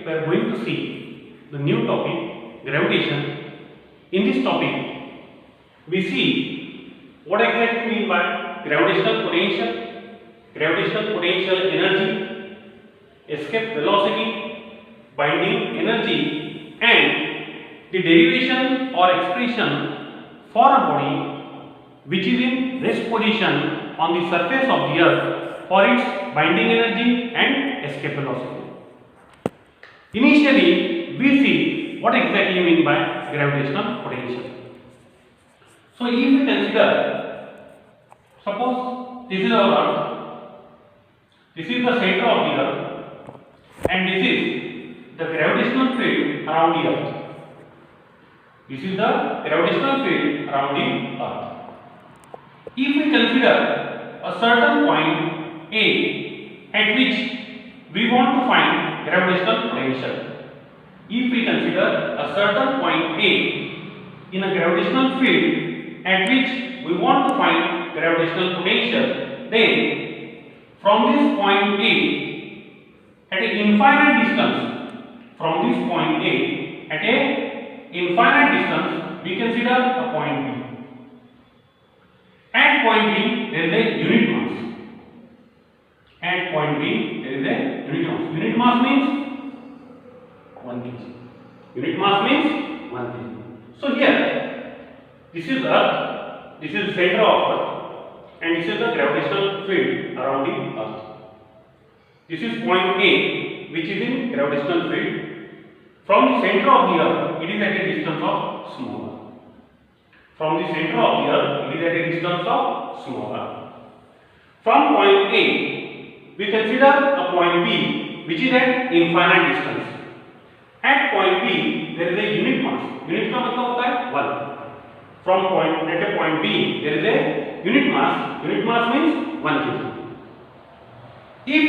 we are going to see the new topic, gravitation. In this topic, we see what exactly mean by gravitational potential energy, escape velocity, binding energy, and the derivation or expression for a body which is in rest position on the surface of the earth for its binding energy and escape velocity. Initially, we see what exactly mean by gravitational potential. So, if we consider, suppose this is our earth, this is the center of the earth, and this is the gravitational field around the earth. This is the gravitational field around the earth. If we consider a certain point A at which we want to find gravitational potential, if we consider a certain point A in a gravitational field at which we want to find gravitational potential, then from this point A at an infinite distance, from this point A at an infinite distance, we consider a point B. At point B, there is a unit mass. At point B, there is a unit mass. Unit mass means 1 kg. Unit mass means 1 kg. So here, this is Earth, this is the center of Earth, and this is the gravitational field around the Earth. This is point A, which is in gravitational field. From the center of the Earth, it is at a distance of small r. From the center of the Earth, it is at a distance of small r. From point A, we consider a point B, which is at infinite distance. At point B, there is a unit mass. Unit का मतलब होता है 1. From point at a point B, there is a unit mass. Unit mass means 1 kg. If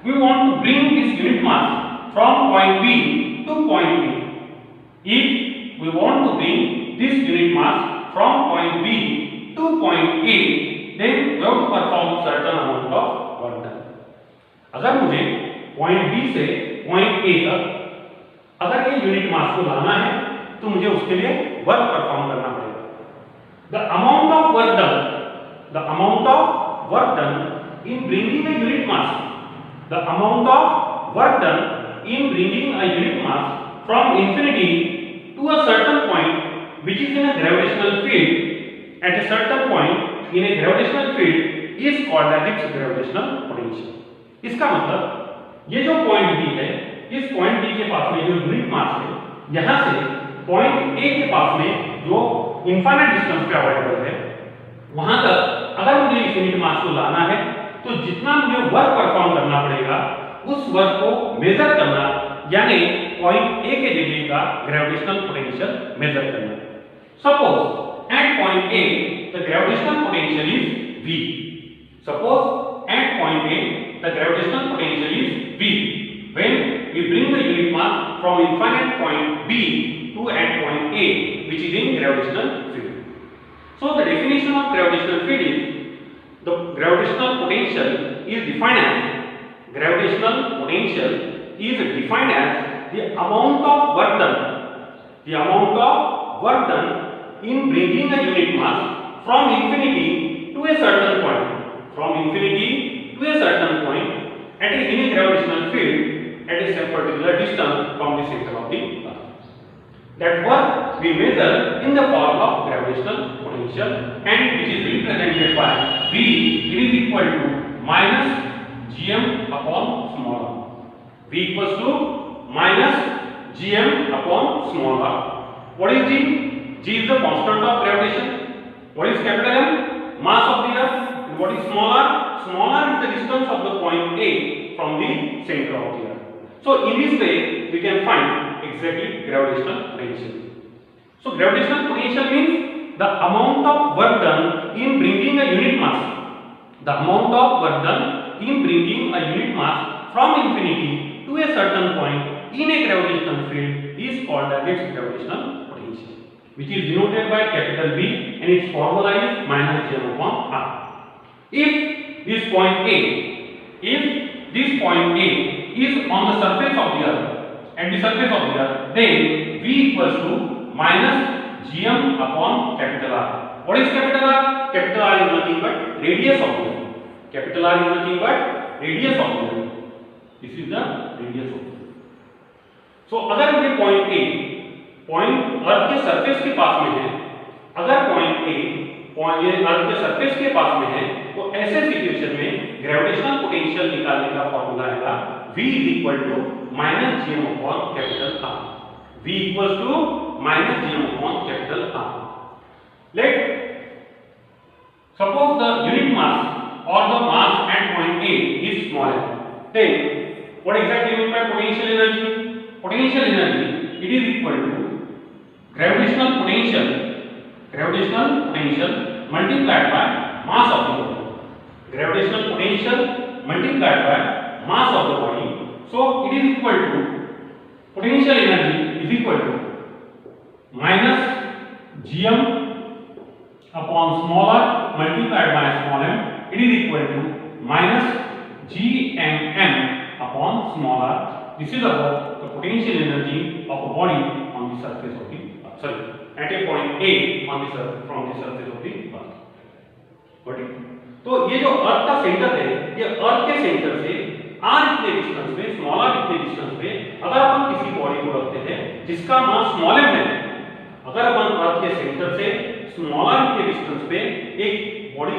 we want to bring this unit mass from point B to point B, if we want to bring this unit mass from point B to point A, then we have to perform certain amount of work done. अगर मुझे point B से point A तक अगर ये unit mass को लाना है, तो मुझे उसके लिए वर्क परफॉर्म करना पड़ेगा. The amount of work done in bringing a unit mass, the amount of work done in bringing a unit mass from infinity to a certain point which is in a gravitational field at a certain point in a gravitational field is called as its gravitational potential. इसका मतलब ये जो point B है, इस point B के पास में जो unit mass है, यहाँ से पॉइंट A के पास में जो इनफाइनाइट डिस्टेंस पे अवेलेबल है, वहां तक अगर मुझे इस यूनिट मास को लाना है, तो जितना मुझे वर्क परफॉर्म करना पड़ेगा, उस वर्क को मेजर करना, यानी पॉइंट A के जगह का ग्रेविटेशनल पोटेंशियल मेजर करना. Suppose at point A the gravitational potential is V. Suppose at point A the gravitational potential is V when we bring the unit mass from infinite point B to at point A, which is in gravitational field. So the definition of gravitational field is the gravitational potential is defined as the amount of work done in bringing a unit mass from infinity to a certain point. At a gravitational field at a particular distance from the center of the earth. That work we measure in the form of gravitational potential, and which is represented by V. It is equal to minus gm upon small r. V equals to minus gm upon small r. What is G? G is the constant of gravitation. What is capital M? Mass of the earth. And what is small r? Small r is the distance of the point A from the center of the earth. So in this way we can find exactly gravitational potential. So gravitational potential means the amount of work done in bringing a unit mass. The amount of work done in bringing a unit mass from infinity to a certain point in a gravitational field is called as its gravitational potential, which is denoted by capital V, and its formula is minus gm upon r. If this point A is on the surface of the earth, at the surface of the earth, then V equals to minus gm upon capital R. What is capital R? Capital R is nothing but radius of the earth. Capital R is nothing but radius of the earth. This is the radius of the earth. So अगर ये point A point earth के surface के पास में है, अगर point A point ये अर्थ के surface के पास में है, तो ऐसे सिचुएशन में ग्रेविटेशनल पोटेंशियल निकालने का फॉर्मूला आएगा V is equal to minus gm upon capital R. V equals to minus gm upon capital R. Let suppose the unit mass or the mass at point A is smaller. Then what exactly mean by potential energy? Potential energy, it is equal to gravitational potential multiplied by mass of the body. Gravitational potential multiplied by mass of the body. So it is equal to potential energy is equal to minus gm upon small r multiplied by small m. It is equal to minus gmm upon small r. This is about the potential energy of a body on the surface of the earth. At a point A on the surface from the surface of the earth. Got it? तो ये जो अर्थ का centre है, ये अर्थ के centre से r इतने distance पे, स्मॉल r इतने डिस्टेंस पे अगर अपन किसी बॉडी को रखते हैं जिसका मास स्मॉल m है, अगर अपन अर्थ के सेंटर से स्मॉल r इतने डिस्टेंस पे एक बॉडी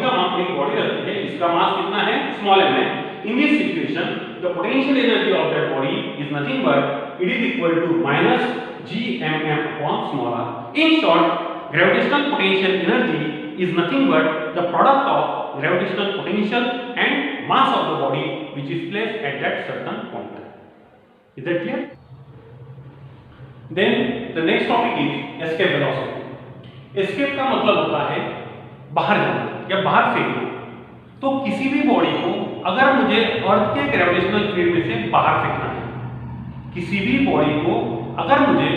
रखते हैं जिसका मास कितना है, स्मॉल m है, in this situation the potential energy of that body is nothing but it is equal to minus gmm upon small r. In short, gravitational potential energy is nothing but the product of gravitational potential and mass of the body which is placed at that certain point. Is that clear? Then the next topic is escape velocity. Escape का मतलब होता है बाहर जाना या बाहर फेंकना. तो किसी भी बॉडी को अगर मुझे अर्थ के ग्रेविटेशनल फील्ड में से बाहर फेंकना है, किसी भी बॉडी को अगर मुझे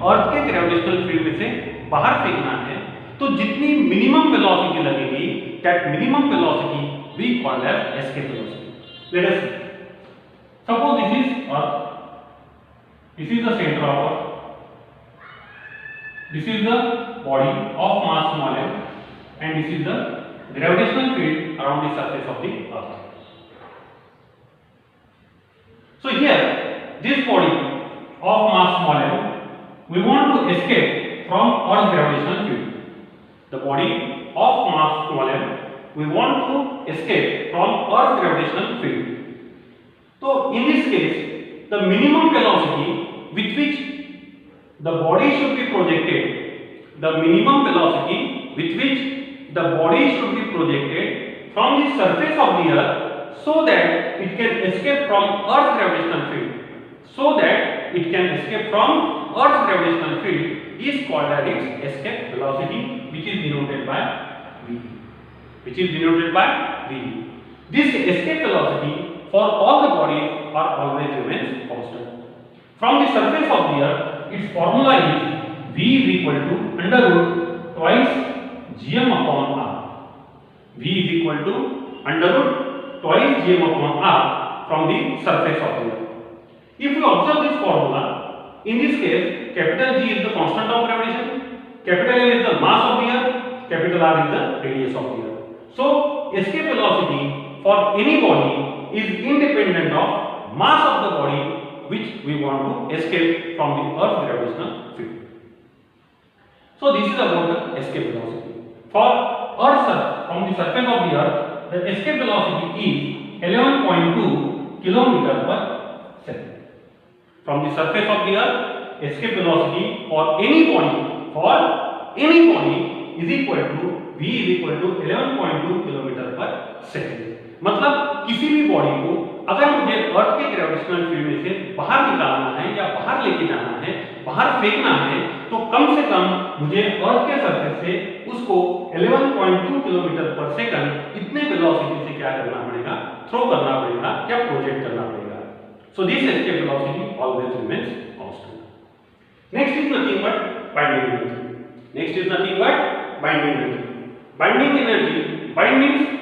अर्थ के ग्रेविटेशनल फील्ड में से बाहर फेंकना है, तो जितनी मिनिमम वेलोसिटी लगेगी, that minimum velocity we call as escape velocity. Let us see. Suppose this is earth, this is the center of earth, this is the body of mass small m, and this is the gravitational field around the surface of the earth. So here, this body of mass small m, we want to escape from earth's gravitational field. The body of mass small m, we want to escape from earth's gravitational field. So in this case, the minimum velocity with which the body should be projected, the minimum velocity with which the body should be projected from the surface of the earth so that it can escape from earth's gravitational field, so that it can escape from earth's gravitational field is called as its escape velocity, which is denoted by v. This escape velocity for all the bodies are always remains constant. From the surface of the earth, its formula is v is equal to under root twice gm upon r. V is equal to under root twice gm upon r from the surface of the earth. If you observe this formula, in this case, capital G is the constant of gravitation, capital L is the mass of the earth, capital R is the radius of the earth. So, escape velocity for any body is independent of mass of the body which we want to escape from the earth's gravitational field. So, this is about the escape velocity. For earth from the surface of the earth, the escape velocity is 11.2 km per second. From the surface of the earth, escape velocity for any body is equal to v is equal to 11.2 km per second. मतलब किसी भी body को अगर मुझे अर्थ के gravitational field में से बाहर निकालना है या बाहर लेके जाना है, बाहर फेंकना है, तो कम से कम मुझे अर्थ के सरफेस से उसको 11.2 किलोमीटर पर सेकंड इतने वेलोसिटी से क्या करना पड़ेगा, थ्रो करना पड़ेगा या प्रोजेक्ट करना पड़ेगा. So this escape velocity always remains constant. Next is nothing but binding energy. Binding energy, bind means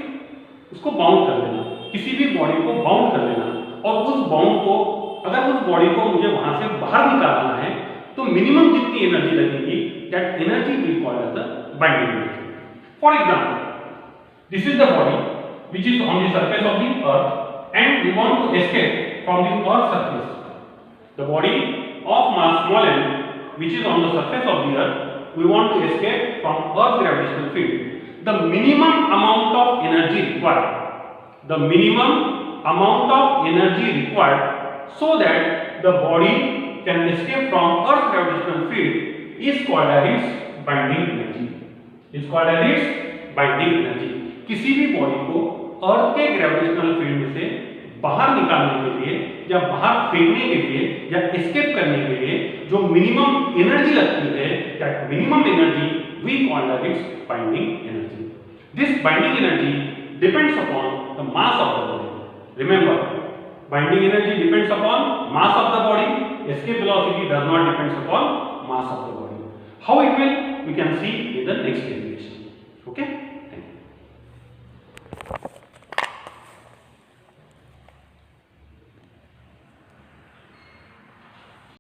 उसको बाउंड कर लेना, किसी भी बॉडी को बाउंड कर लेना, और उस बाउंड को अगर उस बॉडी को मुझे वहां से बाहर निकालना है तो मिनिमम जितनी एनर्जी लगेगी, that energy will called as the binding energy. For example, this is the body which is on the surface of the earth and we want to escape from the earth surface. The body of mass small m which is on the surface of the earth, we want to escape from earth's gravitational field. The minimum amount of energy required, the minimum amount of energy required so that the body can escape from earth's gravitational field is called as its binding energy. Is called as its binding energy. किसी भी body को अर्थ के gravitational field में से बाहर निकालने के लिए या बाहर फेंकने के लिए या एस्केप करने के लिए जो मिनिमम एनर्जी लगती है, that minimum energy we call as its binding energy. This binding energy depends upon the mass of the body. Remember, binding energy depends upon mass of the body. Escape velocity does not depends upon mass of the body. How it will, we can see in the next derivation. Okay.